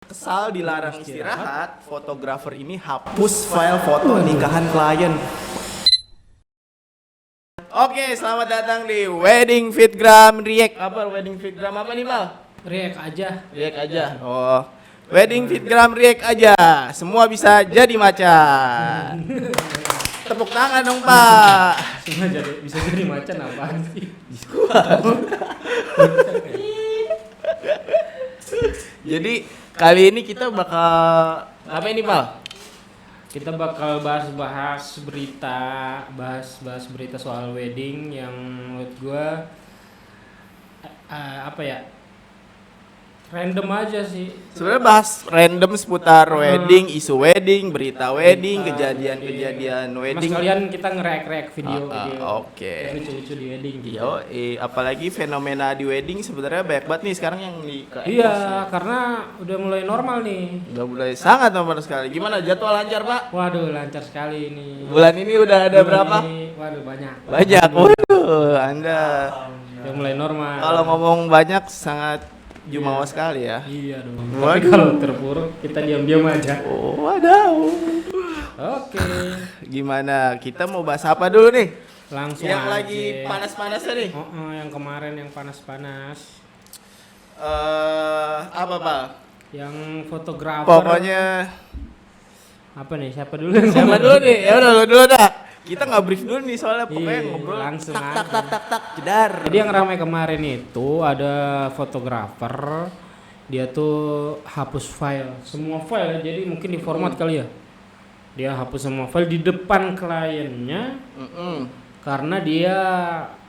Kesal dilarang istirahat, fotografer ini hapus file foto nikahan klien. Oke, selamat datang di Wedding Fitgram React. Apa Wedding Fitgram apa nih, Mal? React aja. React aja. Oh. Wedding Fitgram React aja. Semua bisa jadi macan. Tepuk tangan dong, Pak. Semua bisa jadi macan apaan sih? Jadi kali ini kita bakal apa ini, Pak? Kita bakal bahas berita soal wedding yang menurut gua apa ya? Random aja sih. Sebenarnya bahas random seputar wedding, isu wedding, berita wedding, kejadian-kejadian Mas wedding. kalian kita nge-react video Oke. yang lucu-lucu di wedding gitu. Yo, apalagi fenomena di wedding sebenarnya banyak banget nih sekarang yang di Iya, karena udah mulai normal nih. udah mulai sangat normal sekali. Gimana jadwal lancar, Pak? Waduh, lancar sekali ini. Bulan ini udah ada berapa? Waduh, banyak. Banyak. Waduh, Anda Udah mulai normal. kalau ngomong banyak sangat jumawa sekali ya. Iya dong. Waduh. Tapi kalau terpuruk kita diam-diam aja. Oh, waduh. Oke. Gimana? Kita mau bahas apa dulu nih? Langsung Yang aja. lagi panas-panasnya nih. Yang kemarin yang panas-panas. Apa, Pak? Yang fotografer. Pokoknya Apa nih? Siapa dulu? yang siapa ngomong? dulu nih? Ya udah lu dulu dah. Kita nggak brief dulu nih soalnya pokoknya Iya, ngobrol langsung tak jedar. Jadi yang ramai kemarin itu ada fotografer. Dia tuh hapus file, semua file. Jadi mungkin di format kali ya. Dia hapus semua file di depan kliennya. Karena dia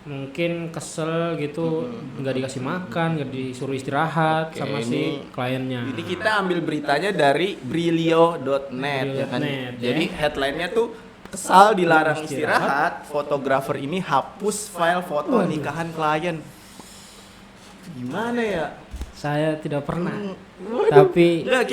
mungkin kesel gitu, nggak dikasih makan, nggak disuruh istirahat. Oke, sama si kliennya. Jadi kita ambil beritanya dari brilio.net ya kan. Brilio.net, Jadi ya. headline-nya tuh kesal dilarang istirahat, fotografer ini hapus file foto Waduh. nikahan klien. Gimana ya? Saya tidak pernah. Waduh. Tapi Nggak,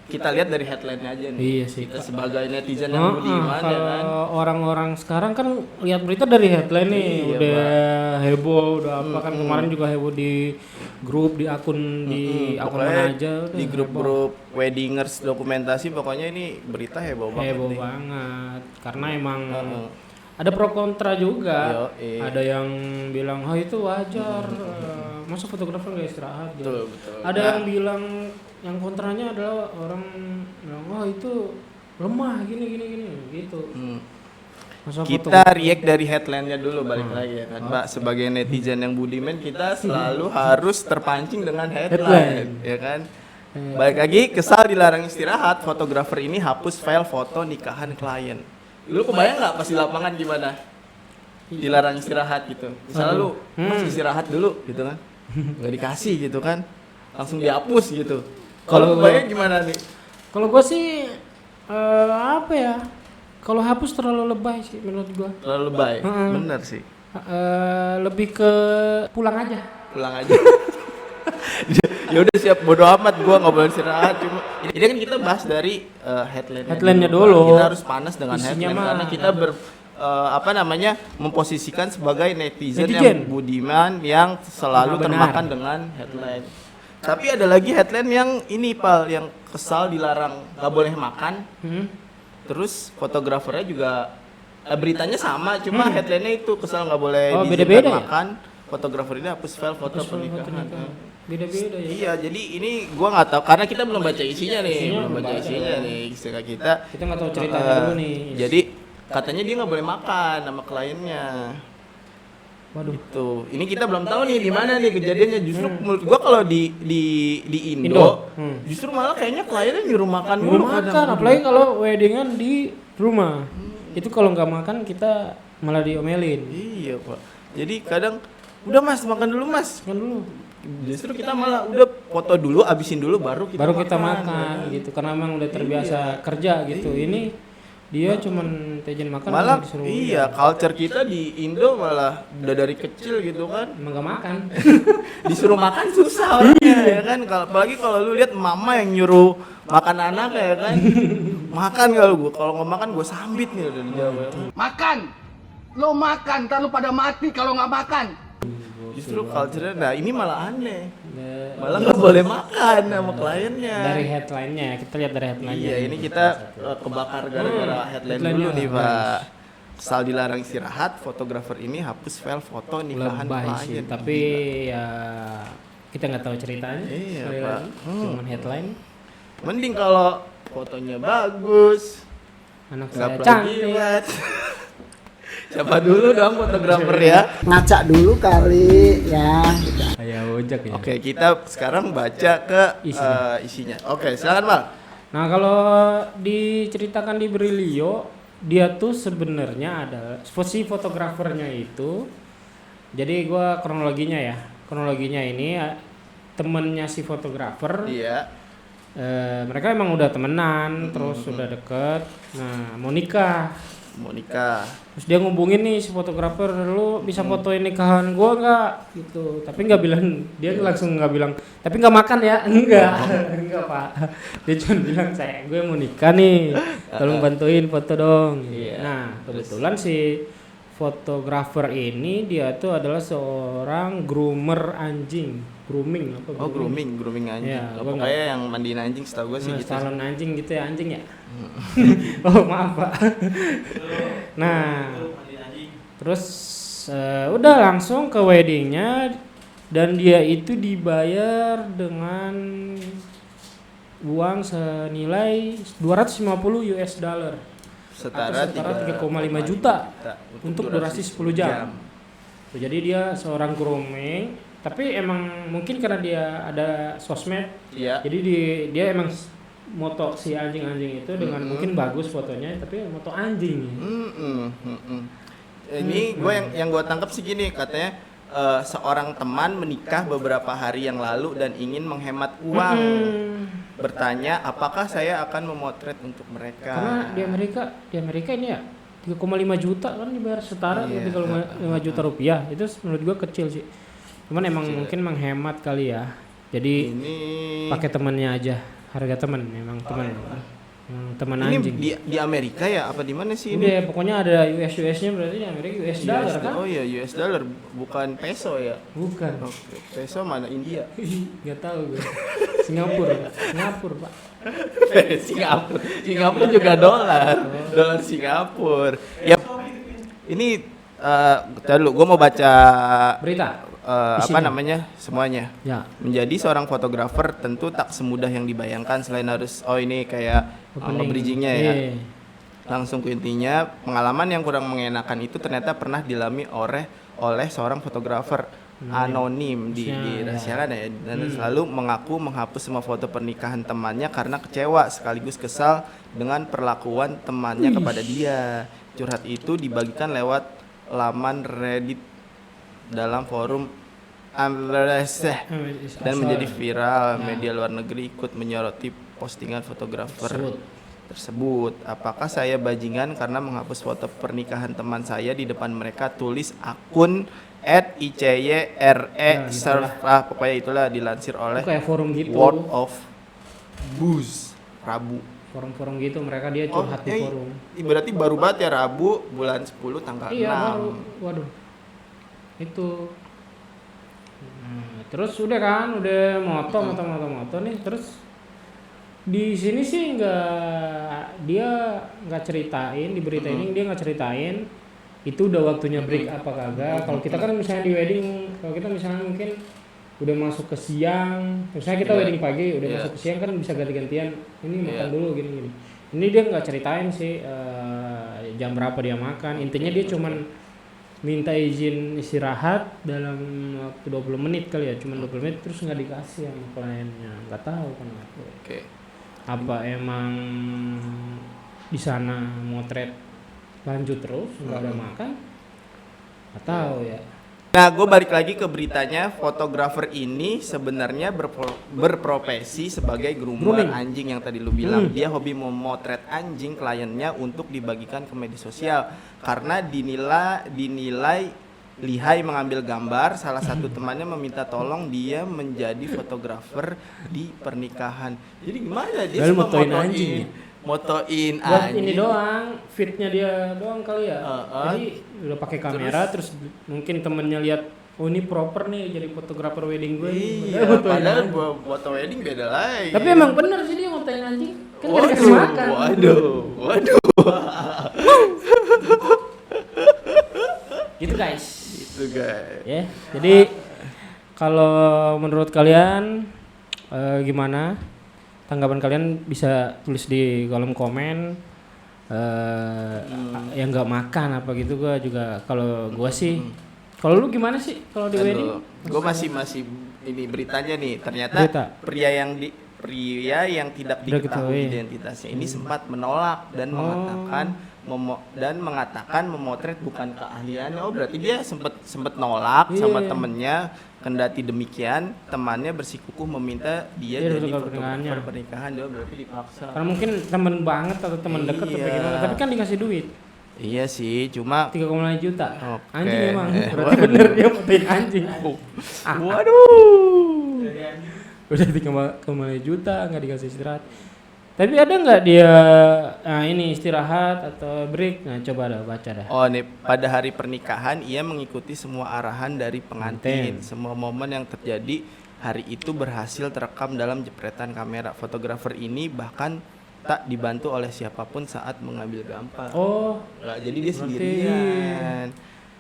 kita lihat dari headline-nya aja nih. Iya sih, Kita Pak. sebagai netizen yang budiman ya kan. kalau orang-orang sekarang kan lihat berita dari headline nih, Iya, udah heboh, udah apa kan kemarin juga heboh di grup, di akun akun Pokoknya mana aja udah di heboh. grup-grup weddingers dokumentasi pokoknya ini berita heboh banget Heboh nih. banget karena emang Heeh. ada pro kontra juga. Yoi. Ada yang bilang oh itu wajar, masa fotografer nggak istirahat gitu. Betul. Ada Nah, yang bilang yang kontranya adalah orang bilang oh itu lemah gini gitu. Masa kita fotografer- react dari headline-nya dulu balik lagi ya kan, Pak. Sebagai netizen yang budiman kita selalu harus terpancing dengan headline, ya kan. Balik lagi, kesal dilarang istirahat, fotografer ini hapus file foto nikahan klien. Lu kebayang nggak pas di lapangan gimana? Dilarang istirahat gitu. Misalnya lu Mas istirahat dulu gitu kan. Nggak dikasih gitu kan. Langsung dihapus gitu. Kalau Kalau kebayang gimana nih? Kalau gua sih apa ya? Kalau hapus terlalu lebay sih menurut gua. Terlalu lebay. Heeh. Bener sih. Lebih ke pulang aja. Pulang aja. Ya udah siap, bodo amat, gua nggak boleh istirahat. Cuma ini kan kita bahas dari Headline-nya dulu. Kita harus panas dengan Isinya headline mah. karena kita memposisikan sebagai netizen yang Netizen. budiman yang selalu Benar. termakan dengan headline. Tapi ada lagi headline yang ini, Pal, yang kesal dilarang nggak boleh makan. Terus fotografernya juga beritanya sama, cuma headline-nya itu kesal nggak boleh Oh, diizinkan beda-beda ya? makan. Fotografer ini hapus file foto Hapus file foto pernikahan. nikahan. Beda-beda ya. Iya, jadi ini gua nggak tahu karena kita belum baca isinya nih, Isinya belum belum baca baca. isinya nih, istilah kita. Kita nggak tahu ceritanya Eh, dulu nih. Jadi katanya dia nggak boleh makan sama kliennya. Waduh. Itu. Ini kita belum tahu nih di mana nih kejadiannya. Justru menurut gua kalau di Indo, Indo. justru malah kayaknya kliennya nyuruh makan Belum dulu makan, apalagi kalau weddingan di rumah. Itu kalau nggak makan kita malah diomelin. Iya, Pak. Jadi kadang udah Mas makan dulu Mas. Kan dulu. Justru kita malah udah foto dulu, abisin dulu baru kita makan gitu karena emang udah terbiasa kerja gitu. Ini dia cuman tejen makan Malah disuruh iya, culture kita di Indo malah udah dari kecil gitu kan. emang nggak makan. Disuruh makan susah orangnya ya kan. Apalagi kalau lu lihat mama yang nyuruh makan anak ya kan. Makan kalau nggak makan gua sambit nih udah dijawab. Makan. Lo makan, ntar lo pada mati kalau nggak makan. Justru culture-nya, nah ini malah aneh. Malah nggak boleh makan sama kliennya. Dari headline-nya, kita lihat dari headline-nya. Iya, ini kita kebakar gara-gara headline dulu nih, Pak. Kesal dilarang istirahat, fotografer ini hapus file foto nikahan Lebay sih, klien. tapi ya kita nggak tahu ceritanya. Iya, sekali Pak. lagi, cuman headline. Mending kalau fotonya bagus, Anak nggak saya cantik. plagiat. Siapa dulu dong fotografer ya? Ngacak dulu kali ya. Kayak ojek ya. Oke, kita sekarang baca ke isinya. Oke, silakan, Pak. Nah, kalau diceritakan di Brilio, dia tuh sebenarnya adalah si fotografernya itu. Jadi gua kronologinya ya. Kronologinya ini temennya si fotografer. Iya. Mereka emang udah temenan, terus udah deket. Nah, mau nikah. Mau nikah. Terus dia ngubungin nih si fotografer, lu bisa fotoin nikahan gua nggak? Gitu. Tapi nggak bilang, dia langsung nggak bilang. Tapi nggak makan ya? Enggak, enggak Pak. Dia cuma bilang gue mau nikah nih, tolong bantuin foto dong. Iya. Nah kebetulan si fotografer ini dia tuh adalah seorang groomer anjing, grooming apa? Oh, grooming anjing. Iya, Oh, gua pokoknya yang mandiin anjing setahu gue sih gitu. salon anjing gitu ya, anjing ya. Oh maaf Pak. Nah terus udah langsung ke weddingnya dan dia itu dibayar dengan uang senilai 250 US dollar. Setara 3,5 juta untuk durasi 10 jam. Tuh, jadi dia seorang grooming, tapi emang mungkin karena dia ada sosmed, Iya. jadi dia emang moto si anjing-anjing itu dengan mungkin bagus fotonya, tapi moto anjing. Ini gue yang gue tangkap sih gini, katanya seorang teman menikah beberapa hari yang lalu dan ingin menghemat uang. Bertanya apakah saya akan memotret untuk mereka. Karena di Amerika ini ya 3,5 juta kan dibayar setara Iya. 3,5 juta rupiah. Itu menurut gua kecil sih. Cuman emang mungkin menghemat kali ya. Jadi Ini pakai temannya aja. Harga teman memang teman. Teman ini anjing. di Amerika ya apa di mana sih ini? Udah pokoknya ada US-nya berarti di Amerika US dollar kan? Oh iya, US dollar bukan peso ya. Bukan. Oke, peso mana India? Gak tahu gue. Singapura, Pak. Singapura juga dolar. Dolar Singapura. Ya. Ini bentar dulu, gue mau baca Berita. apa Isinya. namanya semuanya. Ya. Menjadi seorang fotografer tentu tak semudah yang dibayangkan, selain harus ini kayak bridgingnya ya. Iya. Langsung ke intinya, pengalaman yang kurang mengenakan itu ternyata pernah dialami oleh seorang fotografer anonim dirahasiakan ya, dan selalu mengaku menghapus semua foto pernikahan temannya karena kecewa sekaligus kesal dengan perlakuan temannya kepada dia. Curhat itu dibagikan lewat laman Reddit dalam forum dan menjadi viral. Media luar negeri ikut menyoroti postingan fotografer tersebut. Apakah saya bajingan karena menghapus foto pernikahan teman saya di depan mereka? Tulis akun @icyre serve pokoknya itulah, dilansir oleh Itu kayak forum gitu. World of Booze Rabu. Forum-forum gitu mereka dia curhat di forum. Berarti baru banget ya, Rabu bulan 10 tanggal 6. Iya baru. Waduh. Itu. Terus udah kan, udah moto nih. Terus di sini sih dia nggak ceritain di berita ini, dia nggak ceritain itu udah waktunya break apa kagak. Kalau kita kan misalnya di wedding, kalau kita misalnya mungkin udah masuk ke siang, misalnya kita wedding pagi udah masuk ke siang kan bisa ganti-gantian, ini makan dulu gini. Ini dia nggak ceritain sih jam berapa dia makan. Intinya dia cuman minta izin istirahat dalam waktu 20 menit kali ya, cuman 20 menit terus nggak dikasih sama kliennya, nggak tahu kenapa. Oke. Apa emang di sana motret lanjut terus nggak ada makan? Nggak tahu ya. Nah, gue balik lagi ke beritanya. Fotografer ini sebenarnya berprofesi sebagai groomer anjing yang tadi lu bilang. Dia hobi memotret anjing kliennya untuk dibagikan ke media sosial karena dinilai lihai mengambil gambar. Salah satu temannya meminta tolong dia menjadi fotografer di pernikahan. Jadi gimana dia Lalu suka motoin anjing ya? motoin Buat anjing ini doang, fitnya dia doang kali ya. Heeh. Jadi udah pakai kamera terus mungkin temennya lihat oh ini proper nih jadi fotografer wedding gue. Iya, padahal foto wedding beda lagi. Tapi emang bener sih dia motoin anjing. Kan gak dikasih makan. Waduh. Gitu guys. Itu guys. Ya, jadi kalau menurut kalian gimana? Tanggapan kalian bisa tulis di kolom komen. Yang nggak makan apa gitu gua juga. Kalau gua sih, kalau lu gimana sih kalau di wedding? Gue masih ini beritanya nih. Ternyata Berita. pria yang tidak Udah diketahui ketahui. identitasnya ini sempat menolak dan mengatakan memotret bukan keahliannya. Oh berarti dia sempat nolak sama Iya. temennya. Kendati demikian, temannya bersikukuh meminta dia Iya, jadi fotografer fotografer pernikahan. Dia berarti dipaksa. Karena mungkin temen banget atau temen dekat atau Iya. gimana. Tapi kan dikasih duit Iya sih, cuma 3,5 juta. Oke. Anjing emang. Berarti Waduh. bener dia motoin anjing. waduh. Udah 3,5 juta nggak dikasih istirahat. Tapi ada nggak dia ini istirahat atau break? Nah coba dah baca dah. Oh nih, pada hari pernikahan ia mengikuti semua arahan dari pengantin. Semua momen yang terjadi hari itu berhasil terekam dalam jepretan kamera. Fotografer ini bahkan tak dibantu oleh siapapun saat mengambil gambar. Oh, Nggak, jadi dia berarti- sendirian.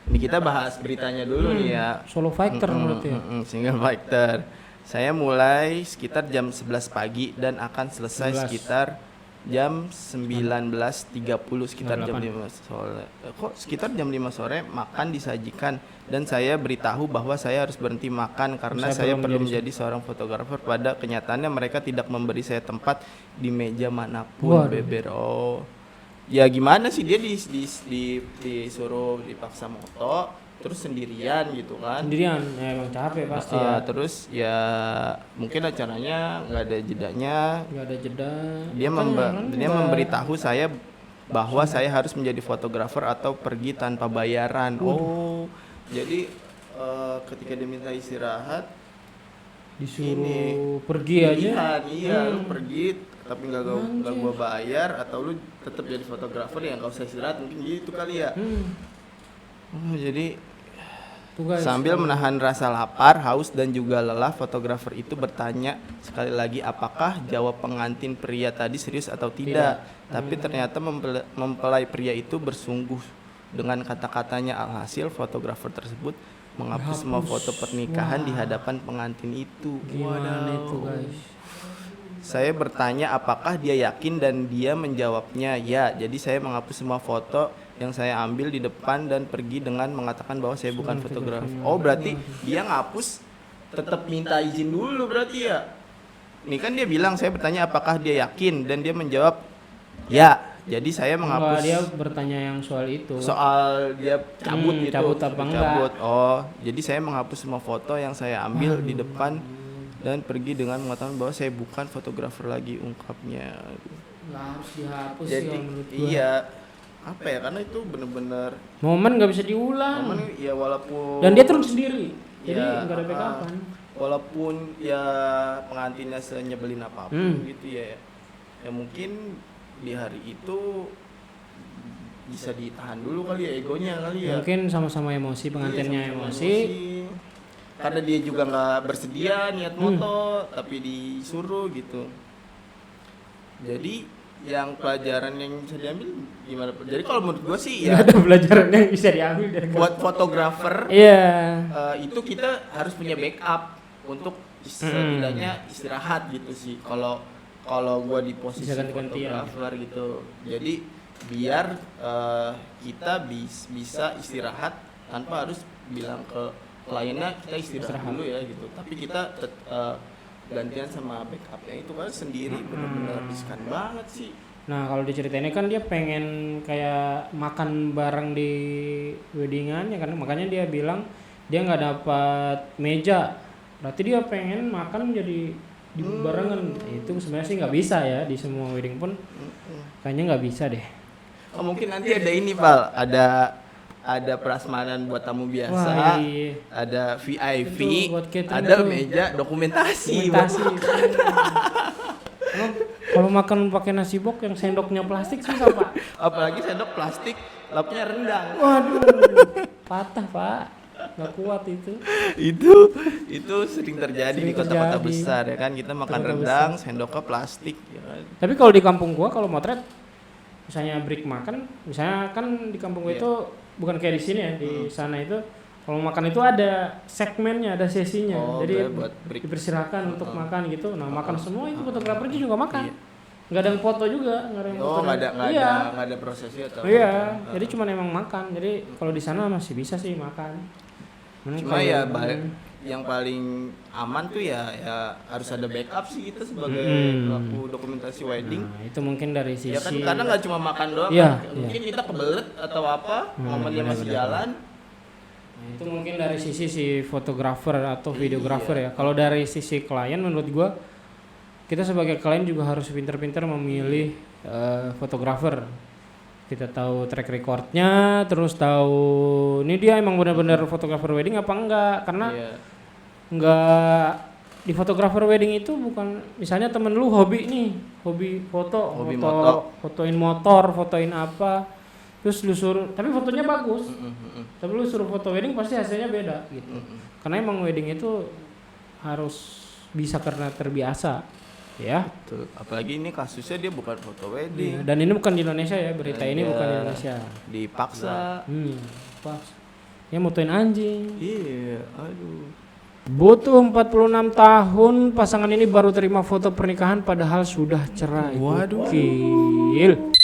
Ini kita bahas beritanya dulu nih ya. solo fighter berarti. Ya? Single fighter. Saya mulai sekitar jam 11 pagi dan akan selesai 11. sekitar jam 19.30 sekitar jam 5 8. sore. Kok sekitar jam 5 sore makan disajikan dan saya beritahu bahwa saya harus berhenti makan karena saya perlu menjadi seorang fotografer. Pada kenyataannya mereka tidak memberi saya tempat di meja manapun. Waduh. Beber. Oh. Ya gimana sih dia disuruh dipaksa moto terus sendirian gitu kan. Sendirian, ya emang capek pasti ya. Terus ya mungkin acaranya nggak ada jedanya. Nggak ada jeda. Dia Kan orang dia nggak- memberitahu saya bahwa saya harus menjadi fotografer atau pergi tanpa bayaran. Oh, jadi ketika dia minta istirahat, disuruh pergi aja. pilihan, iya, lu pergi tapi nggak gua bayar atau lu tetap jadi fotografer yang nggak usah istirahat mungkin gitu kali ya. Oh, jadi Tuh guys. sambil menahan rasa lapar, haus dan juga lelah, fotografer itu bertanya sekali lagi apakah jawab pengantin pria tadi serius atau tidak. Tapi ternyata mempelai pria itu bersungguh dengan kata-katanya. Alhasil fotografer tersebut menghapus semua foto pernikahan di hadapan pengantin itu. Gimana Wadaw. itu guys? Saya bertanya apakah dia yakin dan dia menjawabnya ya. Jadi saya menghapus semua foto yang saya ambil di depan dan pergi dengan mengatakan bahwa saya bukan fotografer. Oh berarti dia ngapus tetap minta izin dulu berarti ya. Ini kan dia bilang saya bertanya apakah dia yakin dan dia menjawab ya. Jadi saya menghapus Enggak, dia bertanya yang soal itu. soal dia cabut gitu. cabut apa enggak. Cabut. Oh, jadi saya menghapus semua foto yang saya ambil di depan dan pergi dengan mengatakan bahwa saya bukan fotografer lagi, ungkapnya. Nggak harus dihapus sih Jadi kalau menurut gua. iya, apa ya, karena itu bener-bener Momen nggak bisa diulang. momen ya walaupun Dan dia turun sendiri. Jadi ya, nggak ada backupan. walaupun ya pengantinnya senyebelin apapun Hmm. gitu ya, ya mungkin di hari itu bisa ditahan dulu kali ya egonya kali ya. Mungkin sama-sama emosi, pengantinnya Iya, sama-sama emosi. karena dia juga nggak bersedia niat moto tapi disuruh gitu. Jadi yang pelajaran yang bisa diambil gimana? Jadi kalau menurut gua sih Nggak ya ada pelajaran yang bisa diambil dari buat fotografer Iya. itu kita harus punya backup untuk setidaknya istirahat gitu sih. Kalau gua di posisi Bisa ganti-gantian. fotografer gitu, jadi biar kita bisa istirahat tanpa harus bilang ke kliennya kita istirahat dulu ya gitu. Tapi kita gantian sama backupnya itu kan sendiri, benar-benar riskan banget sih. Nah kalau diceritain kan dia pengen kayak makan bareng di weddingan ya kan, makanya dia bilang dia nggak dapat meja, berarti dia pengen makan jadi di barengan. Itu sebenarnya sih nggak bisa ya, di semua wedding pun kayaknya nggak bisa deh. Oh, mungkin nanti ada ini Pal, ada prasmanan buat tamu biasa, Wah, iya. ada VIP, Itu buat catering ada tuh. meja dokumentasi. Dokumentasi. Kalau makan pakai nasi bok yang sendoknya plastik susah pak. Apalagi sendok plastik lapnya rendang. Waduh, patah pak. nggak kuat itu. itu sering terjadi di Sering kota-kota terjadi. besar ya kan, kita makan Kota-kota rendang sendoknya plastik ya kan. Tapi kalau di kampung gua kalau motret misalnya break makan, misalnya kan di kampung gua Iya. itu bukan kayak di sini ya, di sana itu kalau makan itu ada segmennya, ada sesinya. Oh, Jadi buat break. dipersilakan untuk makan gitu. Nah, makan semua itu fotografernya juga makan. Iya. Nggak ada yang foto juga, nggak ada yang foto. Oh, nggak ada Iya. nggak ada prosesnya atau Iya, apa? jadi cuma emang makan. Jadi kalau di sana masih bisa sih makan. Cuma ya yang paling aman tuh ya harus ada backup sih kita sebagai pelaku dokumentasi wedding. Nah, itu mungkin dari sisi Ya kan karena nggak cuma makan doang, Iya, kan. Mungkin kita kebelet atau apa, momennya masih jalan. Nah, itu mungkin dari sisi si fotografer atau videografer ya. Kalau dari sisi klien menurut gua kita sebagai klien juga harus pintar-pintar memilih fotografer. Kita tahu track recordnya, terus tahu ini dia emang benar-benar fotografer wedding apa enggak, karena Iya. enggak di fotografer wedding itu bukan misalnya temen lu hobi nih, hobi foto, Hobi moto. fotoin motor, fotoin apa, terus lu suruh, tapi fotonya bagus, tapi lu suruh foto wedding pasti hasilnya beda gitu, karena emang wedding itu harus bisa karena terbiasa, ya. Tuh, apalagi ini kasusnya dia bukan foto Iya, wedding, dan ini bukan di Indonesia ya, berita ini Iya. bukan di Indonesia. dipaksa. Pas. Ya motoin anjing. Iya, aduh. Butuh 46 tahun pasangan ini baru terima foto pernikahan padahal sudah cerai. Waduh. Gokil.